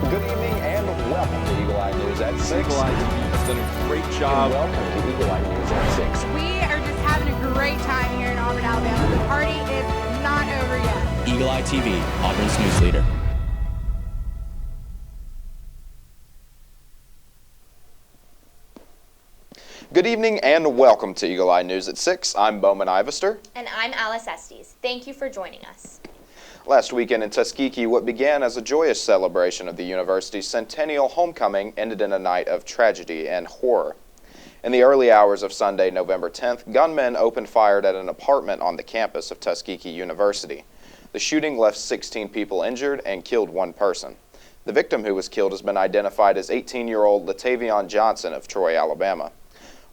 Good evening and welcome to Eagle Eye News at 6. Eagle Eye TV has done a great job. And welcome to Eagle Eye News at 6. We are just having a great time here in Auburn, Alabama. The party is not over yet. Eagle Eye TV, Auburn's news leader. Good evening and welcome to Eagle Eye News at 6. I'm Beauman Ivester. And I'm Estes. Thank you for joining us. Last weekend in Tuskegee, what began as a joyous celebration of the university's centennial homecoming ended in a night of tragedy and horror. In the early hours of Sunday, November 10th, gunmen opened fire at an apartment on the campus of Tuskegee University. The shooting left 16 people injured and killed one person. The victim who was killed has been identified as 18-year-old Latavion Johnson of Troy, Alabama.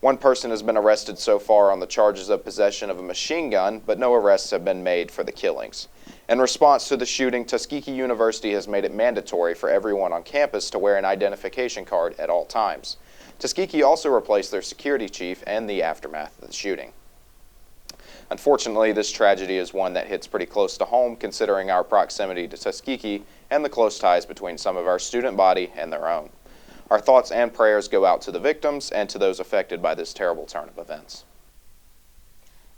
One person has been arrested so far on the charges of possession of a machine gun, but no arrests have been made for the killings. In response to the shooting, Tuskegee University has made it mandatory for everyone on campus to wear an identification card at all times. Tuskegee also replaced their security chief in the aftermath of the shooting. Unfortunately, this tragedy is one that hits pretty close to home, considering our proximity to Tuskegee and the close ties between some of our student body and their own. Our thoughts and prayers go out to the victims and to those affected by this terrible turn of events.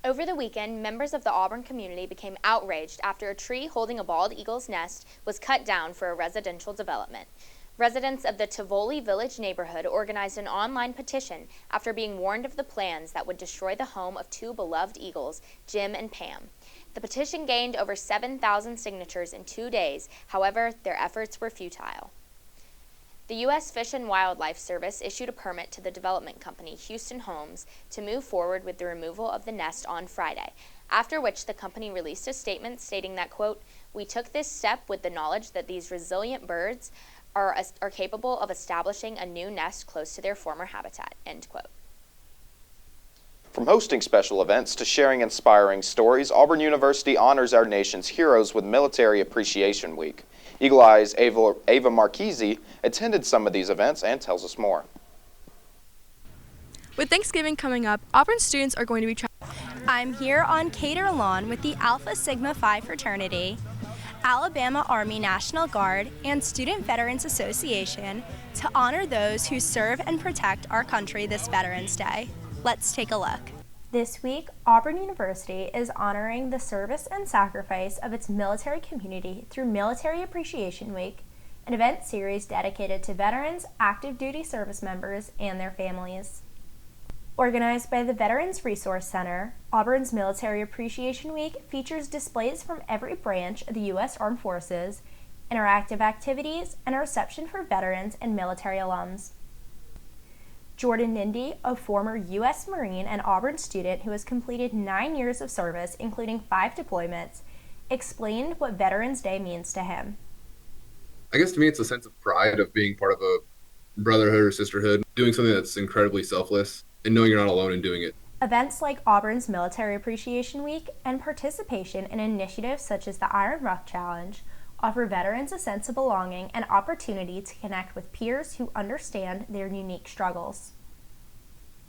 Over the weekend, members of the Auburn community became outraged after a tree holding a bald eagle's nest was cut down for a residential development. Residents of the Tivoli Village neighborhood organized an online petition after being warned of the plans that would destroy the home of two beloved eagles, Jim and Pam. The petition gained over 7,000 signatures in 2 days. However, their efforts were futile. The U.S. Fish and Wildlife Service issued a permit to the development company Houston Homes to move forward with the removal of the nest on Friday, after which the company released a statement stating that, quote, "We took this step with the knowledge that these resilient birds are capable of establishing a new nest close to their former habitat," end quote. From hosting special events to sharing inspiring stories, Auburn University honors our nation's heroes with Military Appreciation Week. Eagle Eye's Ava Marchese attended some of these events and tells us more. With Thanksgiving coming up, Auburn students are going to be I'm here on Cater Lawn with the Alpha Sigma Phi fraternity, Alabama Army National Guard, and Student Veterans Association to honor those who serve and protect our country this Veterans Day. Let's take a look. This week, Auburn University is honoring the service and sacrifice of its military community through Military Appreciation Week, an event series dedicated to veterans, active duty service members, and their families. Organized by the Veterans Resource Center, Auburn's Military Appreciation Week features displays from every branch of the U.S. Armed Forces, interactive activities, and a reception for veterans and military alums. Jordan Nindy, a former U.S. Marine and Auburn student who has completed 9 years of service, including 5 deployments, explained what Veterans Day means to him. I guess to me it's a sense of pride of being part of a brotherhood or sisterhood, doing something that's incredibly selfless, and knowing you're not alone in doing it. Events like Auburn's Military Appreciation Week and participation in initiatives such as the Iron Ruck Challenge offer veterans a sense of belonging and opportunity to connect with peers who understand their unique struggles.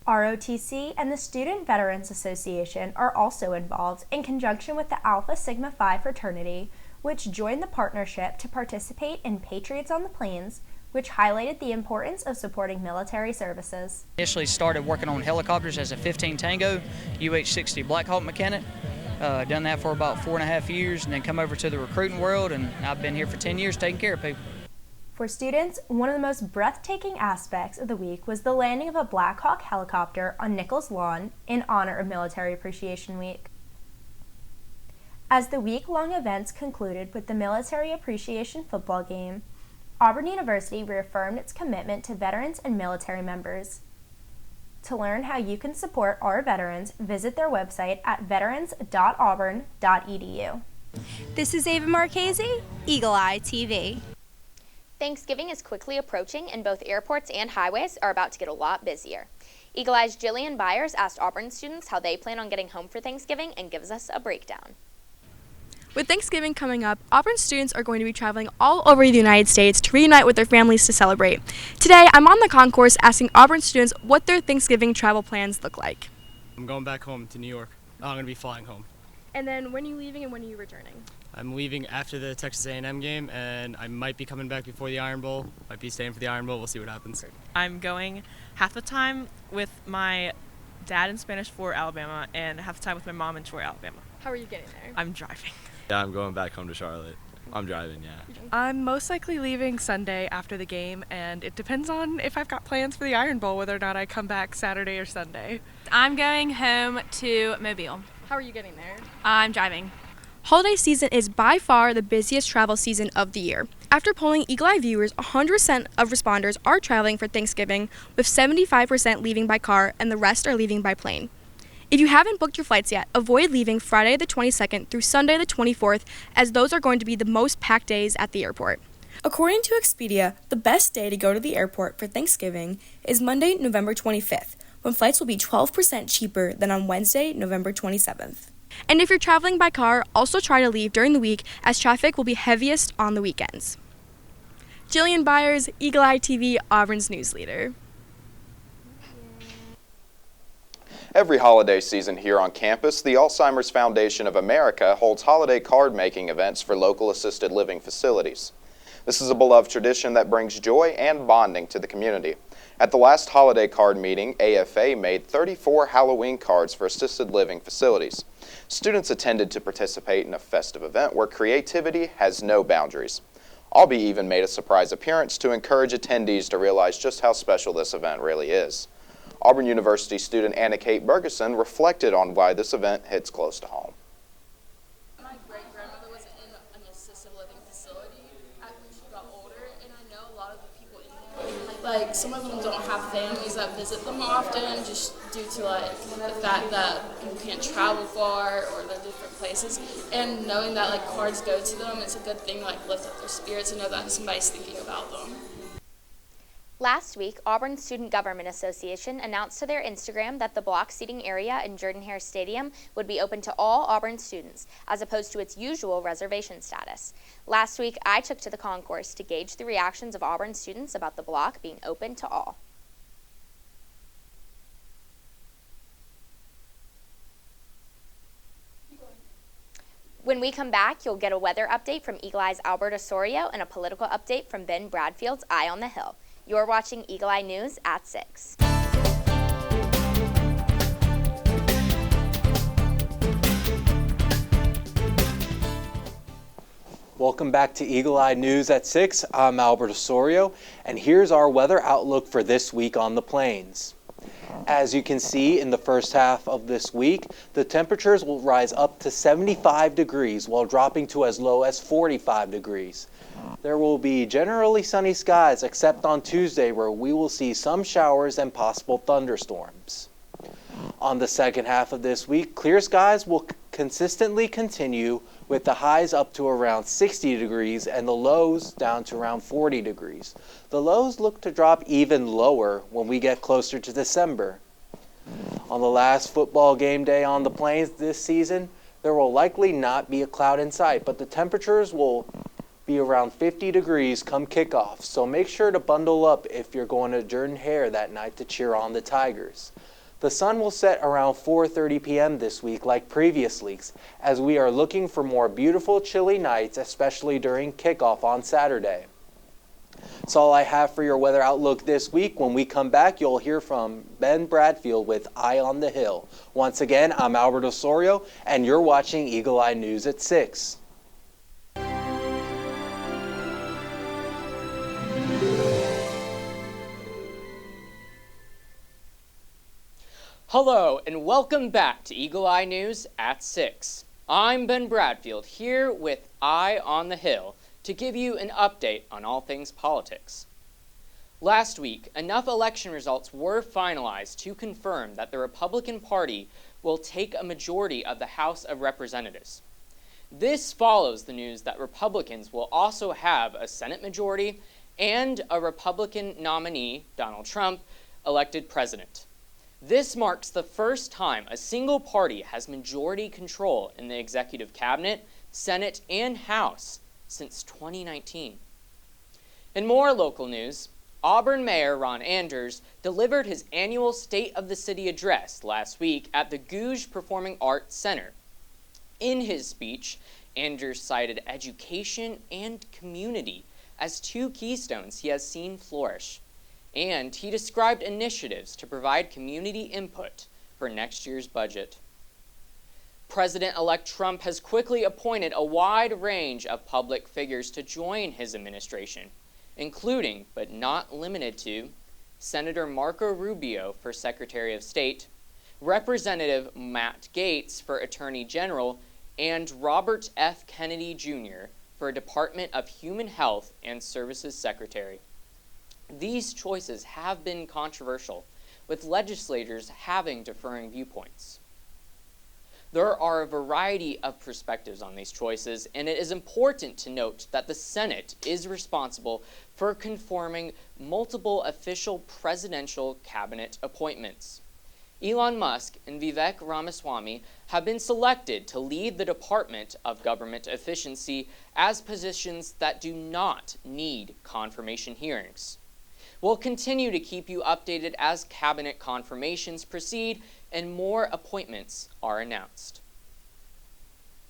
ROTC and the Student Veterans Association are also involved in conjunction with the Alpha Sigma Phi fraternity, which joined the partnership to participate in Patriots on the Plains, which highlighted the importance of supporting military services. Initially started working on helicopters as a 15 Tango UH-60 Black Hawk mechanic. Done that for about 4.5 years, and then come over to the recruiting world, and I've been here for 10 years taking care of people. For students, one of the most breathtaking aspects of the week was the landing of a Black Hawk helicopter on Nichols Lawn in honor of Military Appreciation Week. As the week-long events concluded with the Military Appreciation football game, Auburn University reaffirmed its commitment to veterans and military members. To learn how you can support our veterans, visit their website at veterans.auburn.edu. This is Ava Marchese, Eagle Eye TV. Thanksgiving is quickly approaching, and both airports and highways are about to get a lot busier. Eagle Eye's Jillian Byers asked Auburn students how they plan on getting home for Thanksgiving and gives us a breakdown. With Thanksgiving coming up, Auburn students are going to be traveling all over the United States to reunite with their families to celebrate. Today, I'm on the concourse asking Auburn students what their Thanksgiving travel plans look like. I'm going back home to New York. I'm going to be flying home. And then when are you leaving and when are you returning? I'm leaving after the Texas A&M game, and I might be coming back before the Iron Bowl. Might be staying for the Iron Bowl. We'll see what happens. I'm going half the time with my dad in Spanish for Alabama and half the time with my mom in Troy, Alabama. How are you getting there? I'm driving. Yeah, I'm going back home to Charlotte. I'm driving, yeah. I'm most likely leaving Sunday after the game, and it depends on if I've got plans for the Iron Bowl, whether or not I come back Saturday or Sunday. I'm going home to Mobile. How are you getting there? I'm driving. Holiday season is by far the busiest travel season of the year. After polling Eagle Eye viewers, 100% of responders are traveling for Thanksgiving, with 75% leaving by car and the rest are leaving by plane. If you haven't booked your flights yet, avoid leaving Friday the 22nd through Sunday the 24th, as those are going to be the most packed days at the airport. According to Expedia, the best day to go to the airport for Thanksgiving is Monday, November 25th, when flights will be 12% cheaper than on Wednesday, November 27th. And if you're traveling by car, also try to leave during the week, as traffic will be heaviest on the weekends. Jillian Byers, Eagle Eye TV, Auburn's news leader. Every holiday season here on campus, the Alzheimer's Foundation of America holds holiday card-making events for local assisted living facilities. This is a beloved tradition that brings joy and bonding to the community. At the last holiday card meeting, AFA made 34 Halloween cards for assisted living facilities. Students attended to participate in a festive event where creativity has no boundaries. Albee even made a surprise appearance to encourage attendees to realize just how special this event really is. Auburn University student Anna Kate Bergeson reflected on why this event hits close to home. My great-grandmother was in an assisted living facility when she got older, and I know a lot of the people in there, like some of them don't have families that visit them often, just due to like the fact that people can't travel far or they're different places. And knowing that like cards go to them, it's a good thing to like lift up their spirits and know that somebody's thinking about them. Last week, Auburn Student Government Association announced to their Instagram that the block seating area in Jordan-Hare Stadium would be open to all Auburn students, as opposed to its usual reservation status. Last week, I took to the concourse to gauge the reactions of Auburn students about the block being open to all. When we come back, you'll get a weather update from Eagle Eye's Albert Osorio and a political update from Ben Bradfield's Eye on the Hill. You're watching Eagle Eye News at 6. Welcome back to Eagle Eye News at 6. I'm Albert Osorio, and here's our weather outlook for this week on the plains. As you can see in the first half of this week, the temperatures will rise up to 75 degrees while dropping to as low as 45 degrees. There will be generally sunny skies except on Tuesday, where we will see some showers and possible thunderstorms. On the second half of this week, clear skies will consistently continue, with the highs up to around 60 degrees and the lows down to around 40 degrees. The lows look to drop even lower when we get closer to December. On the last football game day on the plains this season, there will likely not be a cloud in sight, but the temperatures will be around 50 degrees come kickoff, so make sure to bundle up if you're going to Jordan-Hare that night to cheer on the Tigers. The sun will set around 4:30 p.m. this week like previous weeks, as we are looking for more beautiful chilly nights, especially during kickoff on Saturday. That's all I have for your weather outlook this week. When we come back, you'll hear from Ben Bradfield with Eye on the Hill. Once again, I'm Albert Osorio, and you're watching Eagle Eye News at 6. Hello and welcome back to Eagle Eye News at 6. I'm Ben Bradfield here with Eye on the Hill to give you an update on all things politics. Last week, enough election results were finalized to confirm that the Republican Party will take a majority of the House of Representatives. This follows the news that Republicans will also have a Senate majority and a Republican nominee, Donald Trump, elected president. This marks the first time a single party has majority control in the executive cabinet, Senate, and House since 2019. In more local news, Auburn Mayor Ron Anders delivered his annual State of the City address last week at the Gouge Performing Arts Center. In his speech, Andrews cited education and community as two keystones he has seen flourish, and he described initiatives to provide community input for next year's budget. President-elect Trump has quickly appointed a wide range of public figures to join his administration, including, but not limited to, Senator Marco Rubio for Secretary of State, Representative Matt Gaetz for Attorney General, and Robert F. Kennedy Jr. for Department of Human Health and Services Secretary. These choices have been controversial, with legislators having differing viewpoints. There are a variety of perspectives on these choices, and it is important to note that the Senate is responsible for confirming multiple official presidential cabinet appointments. Elon Musk and Vivek Ramaswamy have been selected to lead the Department of Government Efficiency as positions that do not need confirmation hearings. We'll continue to keep you updated as cabinet confirmations proceed and more appointments are announced.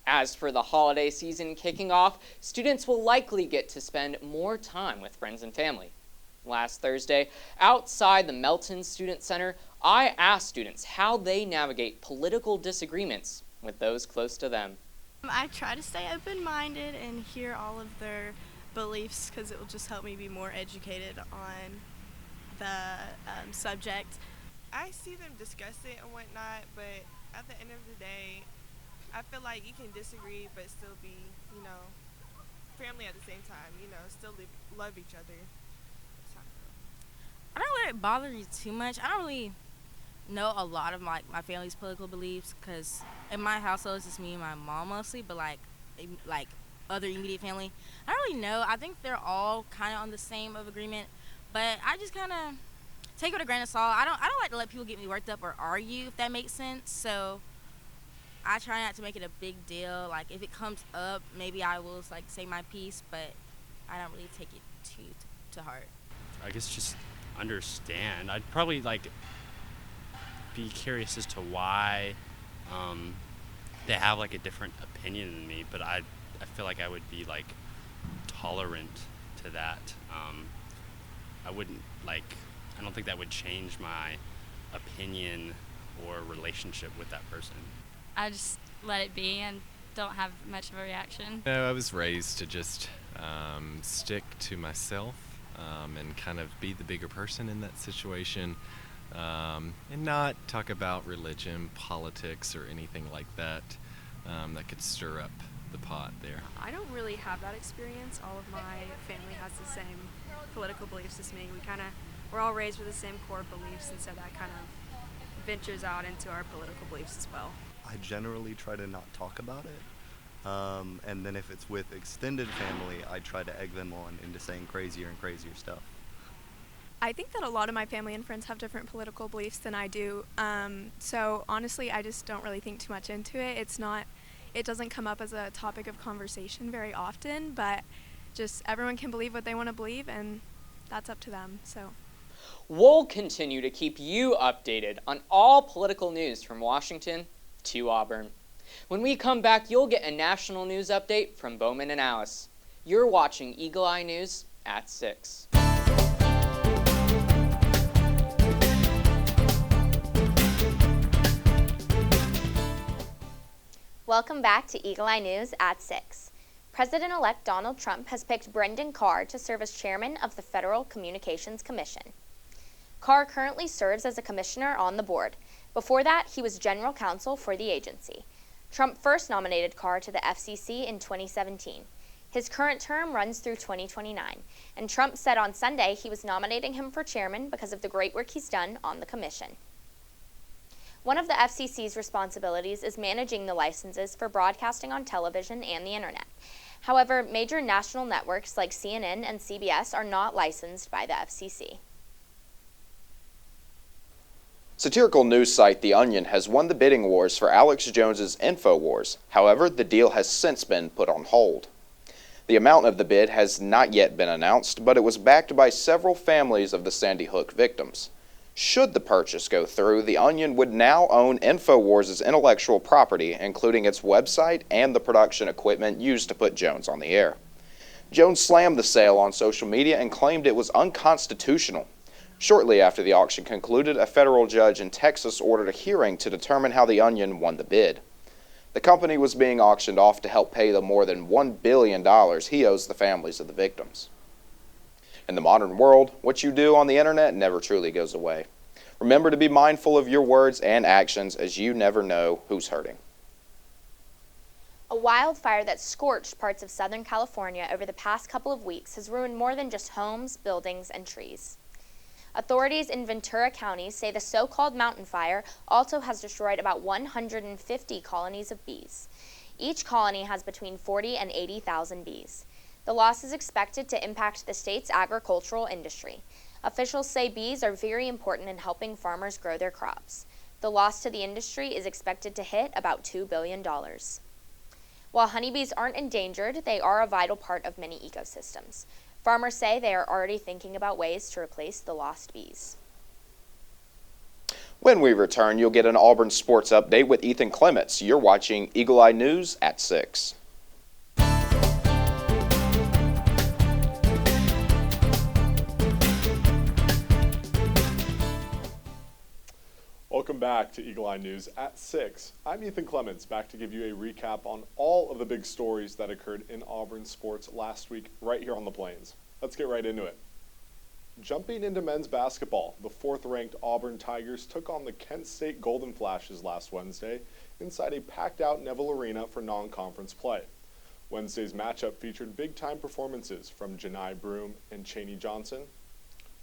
As for the holiday season kicking off, students will likely get to spend more time with friends and family. Last Thursday, outside the Melton Student Center, I asked students how they navigate political disagreements with those close to them. I try to stay open-minded and hear all of their beliefs because it will just help me be more educated on the subject. I see them discuss it and whatnot, but at the end of the day, I feel like you can disagree but still be, family at the same time, still love each other. I don't let it bother me too much. I don't really know a lot of my family's political beliefs because in my household it's just me and my mom mostly, but like other immediate family, I don't really know. I think they're all kind of on the same of agreement, but I just kind of take it with a grain of salt. I don't like to let people get me worked up or argue, if that makes sense. So I try not to make it a big deal. Like if it comes up, maybe I will say my piece, but I don't really take it too to heart. I guess just understand. I'd probably be curious as to why they have a different opinion than me, but I feel like I would be tolerant to that. I wouldn't I don't think that would change my opinion or relationship with that person. I just let it be and don't have much of a reaction. No, I was raised to just stick to myself and kind of be the bigger person in that situation and not talk about religion, politics, or anything like that that could stir up the pot there. I don't really have that experience. All of my family has the same political beliefs as me. We're all raised with the same core beliefs, and so that kind of ventures out into our political beliefs as well. I generally try to not talk about it, and then if it's with extended family, I try to egg them on into saying crazier and crazier stuff. I think that a lot of my family and friends have different political beliefs than I do, so honestly I just don't really think too much into it. It doesn't come up as a topic of conversation very often, but just everyone can believe what they want to believe, and that's up to them. So we'll continue to keep you updated on all political news from Washington to Auburn. When we come back, you'll get a national news update from Beauman and Alice. You're watching Eagle Eye News at 6. Welcome back to Eagle Eye News at 6. President-elect Donald Trump has picked Brendan Carr to serve as chairman of the Federal Communications Commission. Carr currently serves as a commissioner on the board. Before that, he was general counsel for the agency. Trump first nominated Carr to the FCC in 2017. His current term runs through 2029, and Trump said on Sunday he was nominating him for chairman because of the great work he's done on the commission. One of the FCC's responsibilities is managing the licenses for broadcasting on television and the internet. However, major national networks like CNN and CBS are not licensed by the FCC. Satirical news site The Onion has won the bidding wars for Alex Jones's InfoWars. However, the deal has since been put on hold. The amount of the bid has not yet been announced, but it was backed by several families of the Sandy Hook victims. Should the purchase go through, the Onion would now own InfoWars' intellectual property, including its website and the production equipment used to put Jones on the air. Jones slammed the sale on social media and claimed it was unconstitutional. Shortly after the auction concluded, a federal judge in Texas ordered a hearing to determine how the Onion won the bid. The company was being auctioned off to help pay the more than $1 billion he owes the families of the victims. In the modern world, what you do on the internet never truly goes away. Remember to be mindful of your words and actions, as you never know who's hurting. A wildfire that scorched parts of Southern California over the past couple of weeks has ruined more than just homes, buildings, and trees. Authorities in Ventura County say the so-called mountain fire also has destroyed about 150 colonies of bees. Each colony has between 40 and 80,000 bees. The loss is expected to impact the state's agricultural industry. Officials say bees are very important in helping farmers grow their crops. The loss to the industry is expected to hit about $2 billion. While honeybees aren't endangered, they are a vital part of many ecosystems. Farmers say they are already thinking about ways to replace the lost bees. When we return, you'll get an Auburn sports update with Ethan Clements. You're watching Eagle Eye News at 6. Welcome back to Eagle Eye News at 6. I'm Ethan Clements, back to give you a recap on all of the big stories that occurred in Auburn sports last week right here on the Plains. Let's get right into it. Jumping into men's basketball, the 4th-ranked Auburn Tigers took on the Kent State Golden Flashes last Wednesday inside a packed-out Neville Arena for non-conference play. Wednesday's matchup featured big-time performances from Janai Broome and Chaney Johnson.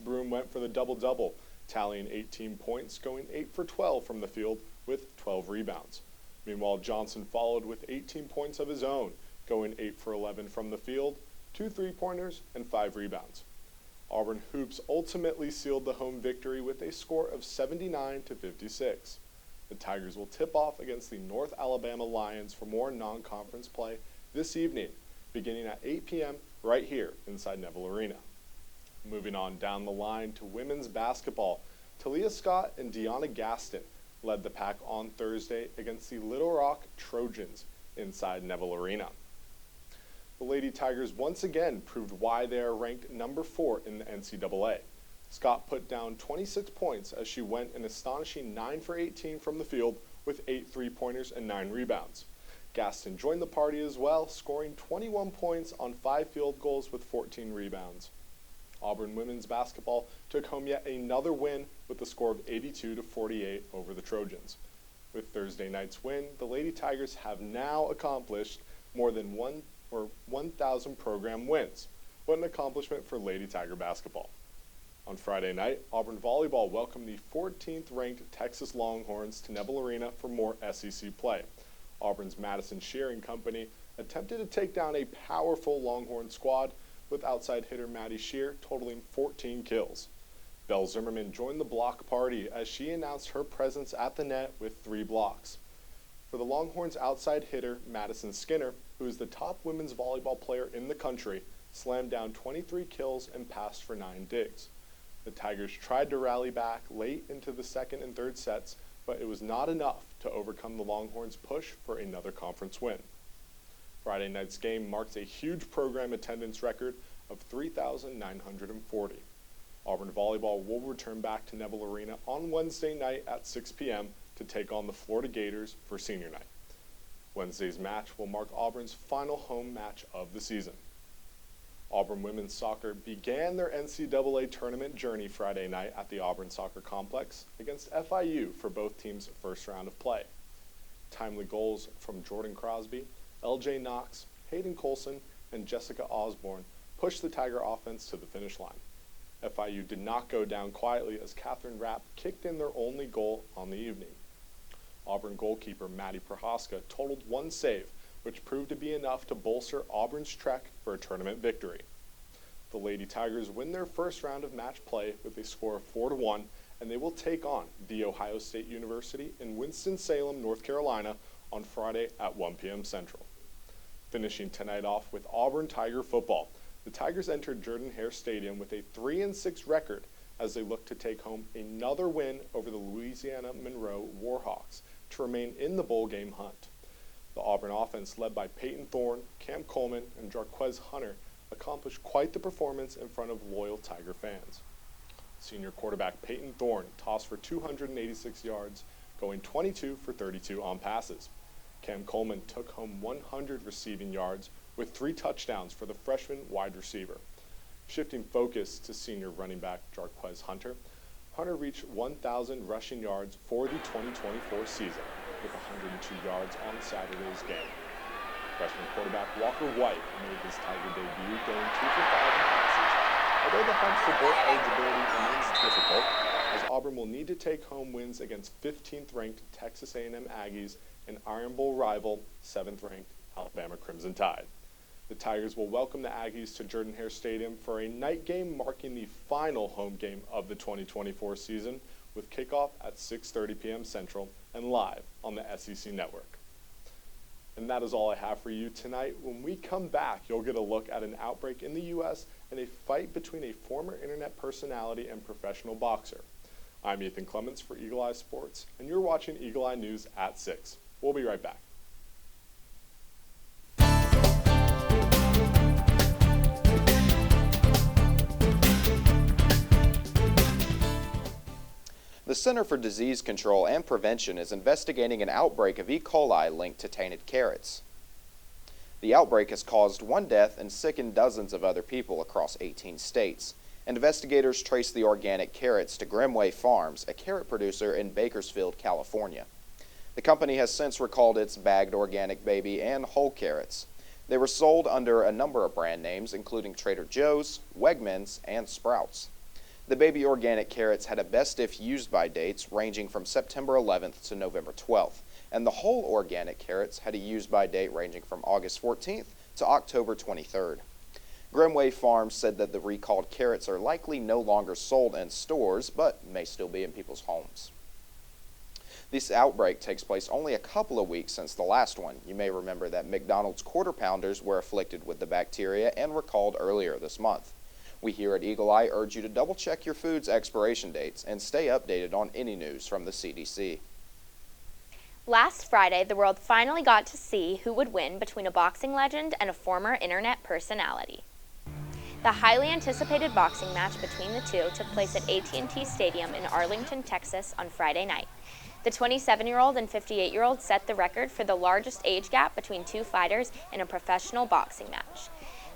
Broome went for the double-double, tallying 18 points, going 8 for 12 from the field with 12 rebounds. Meanwhile, Johnson followed with 18 points of his own, going 8 for 11 from the field, 2 three-pointers, and 5 rebounds. Auburn Hoops ultimately sealed the home victory with a score of 79-56. The Tigers will tip off against the North Alabama Lions for more non-conference play this evening, beginning at 8 p.m. right here inside Neville Arena. Moving on down the line to women's basketball, Talia Scott and Deanna Gaston led the pack on Thursday against the Little Rock Trojans inside Neville Arena. The Lady Tigers once again proved why they are ranked number 4 in the NCAA. Scott put down 26 points as she went an astonishing 9 for 18 from the field with 8 three-pointers and 9 rebounds. Gaston joined the party as well, scoring 21 points on 5 field goals with 14 rebounds. Auburn women's basketball took home yet another win with a score of 82-48 over the Trojans. With Thursday night's win, the Lady Tigers have now accomplished more than 1,000 program wins. What an accomplishment for Lady Tiger basketball. On Friday night, Auburn volleyball welcomed the 14th-ranked Texas Longhorns to Neville Arena for more SEC play. Auburn's Madison Shearing Company attempted to take down a powerful Longhorn squad, with outside hitter Maddie Shear totaling 14 kills. Belle Zimmerman joined the block party as she announced her presence at the net with 3 blocks. For the Longhorns' outside hitter Madison Skinner, who is the top women's volleyball player in the country, slammed down 23 kills and passed for 9 digs. The Tigers tried to rally back late into the second and third sets, but it was not enough to overcome the Longhorns' push for another conference win. Friday night's game marks a huge program attendance record of 3,940. Auburn volleyball will return back to Neville Arena on Wednesday night at 6 p.m. to take on the Florida Gators for senior night. Wednesday's match will mark Auburn's final home match of the season. Auburn women's soccer began their NCAA tournament journey Friday night at the Auburn Soccer Complex against FIU for both teams' first round of play. Timely goals from Jordan Crosby, LJ Knox, Hayden Colson, and Jessica Osborne pushed the Tiger offense to the finish line. FIU did not go down quietly as Catherine Rapp kicked in their only goal on the evening. Auburn goalkeeper Maddie Prohaska totaled 1 save, which proved to be enough to bolster Auburn's trek for a tournament victory. The Lady Tigers win their first round of match play with a score of 4-1, and they will take on The Ohio State University in Winston-Salem, North Carolina on Friday at 1 p.m. Central. Finishing tonight off with Auburn Tiger football, the Tigers entered Jordan-Hare Stadium with a 3-6 record as they look to take home another win over the Louisiana Monroe Warhawks to remain in the bowl game hunt. The Auburn offense, led by Peyton Thorne, Cam Coleman, and Jarquez Hunter, accomplished quite the performance in front of loyal Tiger fans. Senior quarterback Peyton Thorne tossed for 286 yards, going 22 for 32 on passes. Cam Coleman took home 100 receiving yards with 3 touchdowns for the freshman wide receiver. Shifting focus to senior running back Jarquez Hunter, Hunter reached 1,000 rushing yards for the 2024 season with 102 yards on Saturday's game. Freshman quarterback Walker White made his Tiger debut, going 2 for 5 in passes, although the hunt for bowl eligibility remains difficult, as Auburn will need to take home wins against 15th-ranked Texas A&M Aggies and Iron Bowl rival 7th-ranked Alabama Crimson Tide. The Tigers will welcome the Aggies to Jordan-Hare Stadium for a night game marking the final home game of the 2024 season, with kickoff at 6:30 p.m. Central and live on the SEC Network. And that is all I have for you tonight. When we come back, you'll get a look at an outbreak in the U.S. and a fight between a former internet personality and professional boxer. I'm Ethan Clements for Eagle Eye Sports, and you're watching Eagle Eye News at 6. We'll be right back. The Center for Disease Control and Prevention is investigating an outbreak of E. coli linked to tainted carrots. The outbreak has caused 1 death and sickened dozens of other people across 18 states. Investigators traced the organic carrots to Grimway Farms, a carrot producer in Bakersfield, California. The company has since recalled its bagged organic baby and whole carrots. They were sold under a number of brand names, including Trader Joe's, Wegmans, and Sprouts. The baby organic carrots had a best if used by dates ranging from September 11th to November 12th, and the whole organic carrots had a used by date ranging from August 14th to October 23rd. Grimway Farms said that the recalled carrots are likely no longer sold in stores, but may still be in people's homes. This outbreak takes place only a couple of weeks since the last one. You may remember that McDonald's Quarter Pounders were afflicted with the bacteria and recalled earlier this month. We here at Eagle Eye urge you to double-check your food's expiration dates and stay updated on any news from the CDC. Last Friday, the world finally got to see who would win between a boxing legend and a former internet personality. The highly anticipated boxing match between the two took place at AT&T Stadium in Arlington, Texas on Friday night. The 27-year-old and 58-year-old set the record for the largest age gap between two fighters in a professional boxing match.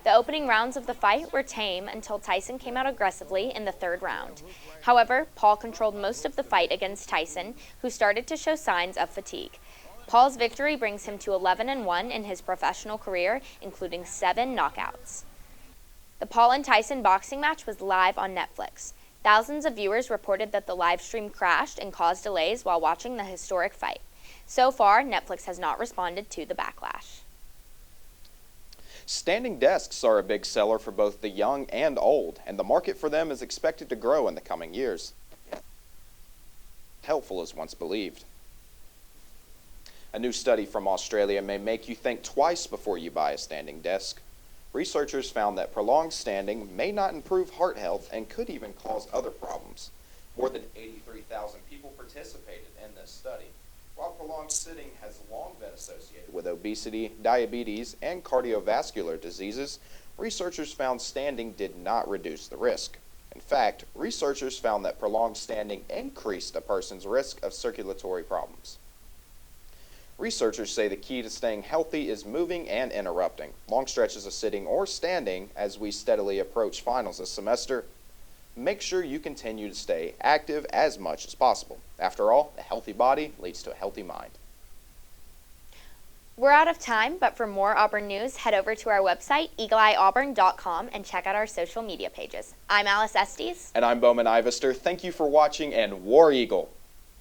The opening rounds of the fight were tame until Tyson came out aggressively in the 3rd round. However, Paul controlled most of the fight against Tyson, who started to show signs of fatigue. Paul's victory brings him to 11-1 in his professional career, including 7 knockouts. The Paul and Tyson boxing match was live on Netflix. Thousands of viewers reported that the live stream crashed and caused delays while watching the historic fight. So far, Netflix has not responded to the backlash. Standing desks are a big seller for both the young and old, and the market for them is expected to grow in the coming years. Helpful as once believed. A new study from Australia may make you think twice before you buy a standing desk. Researchers found that prolonged standing may not improve heart health and could even cause other problems. More than 83,000 people participated in this study. While prolonged sitting has long been associated with obesity, diabetes, and cardiovascular diseases, researchers found standing did not reduce the risk. In fact, researchers found that prolonged standing increased a person's risk of circulatory problems. Researchers say the key to staying healthy is moving and interrupting long stretches of sitting or standing as we steadily approach finals this semester. Make sure you continue to stay active as much as possible. After all, a healthy body leads to a healthy mind. We're out of time, but for more Auburn news, head over to our website, eagleeyeauburn.com, and check out our social media pages. I'm Alice Estes. And I'm Beauman Ivester. Thank you for watching, and War Eagle!